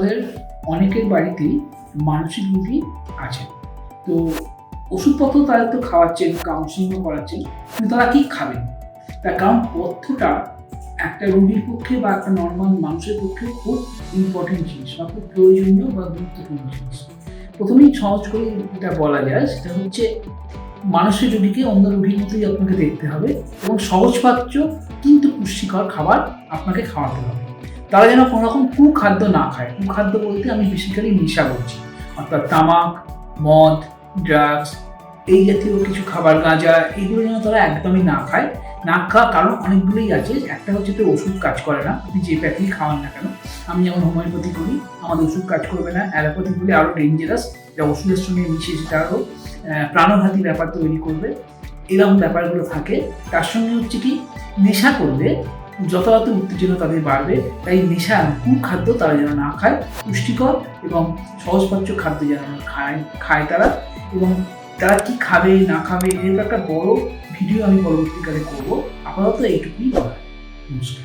আমাদের অনেকের বাড়িতেই মানসিক রোগী আছেন। তো ওষুধপত্র তারা তো খাওয়াচ্ছেন, কাউন্সিলিংও করাচ্ছেন, কিন্তু তারা কি খাবেন? তার কারণ পথ্যটা একটা রোগীর পক্ষে বা একটা নর্মাল মানুষের পক্ষে খুব ইম্পর্টেন্ট জিনিস বা খুব প্রয়োজনীয় বা গুরুত্বপূর্ণ জিনিস। প্রথমেই সহজ করে যেটা বলা যায় সেটা হচ্ছে মানুষের রোগীকে অন্য রোগীর মতোই আপনাকে দেখতে হবে এবং সহজপাচ্য কিন্তু পুষ্টিকর খাবার আপনাকে খাওয়াতে হবে। তারা যেন কোনো রকম কুখাদ্য না খায়। কুখাদ্য বলতে আমি বেসিক্যালি নেশা বলছি, অর্থাৎ তামাক, মদ, ড্রাগস, এই জাতীয় কিছু খাবার, গাঁজা, এগুলো যেন তারা একদমই না খায়। না খাওয়ার কারণ অনেকগুলোই আছে। একটা হচ্ছে তো ওষুধ কাজ করে না, আপনি যে প্যাকেই খাওয়ান না কেন। আমি যেমন হোমিওপ্যাথি করি, আমাদের ওষুধ কাজ করবে না। অ্যালোপ্যাথি বলে আরও ডেঞ্জারাস, যা ওষুধের সঙ্গে মিশে সেটা আরও প্রাণঘাতী ব্যাপার তৈরি করবে। এরকম ব্যাপারগুলো থাকে। তার সঙ্গে হচ্ছে কি, নেশা করলে যথাযথ উত্তেজনা তাদের বাড়বে। তাই নেশা কুখাদ্য তারা যেন না খায়, পুষ্টিকর এবং সহজপাচ্য খাদ্য যেন খায় তারা। এবং তারা কি খাবে না খাবে এর একটা বড় ভিডিও আমি পরবর্তীকালে করবো। আপাতত এইটুকুই বলা। নমস্কার।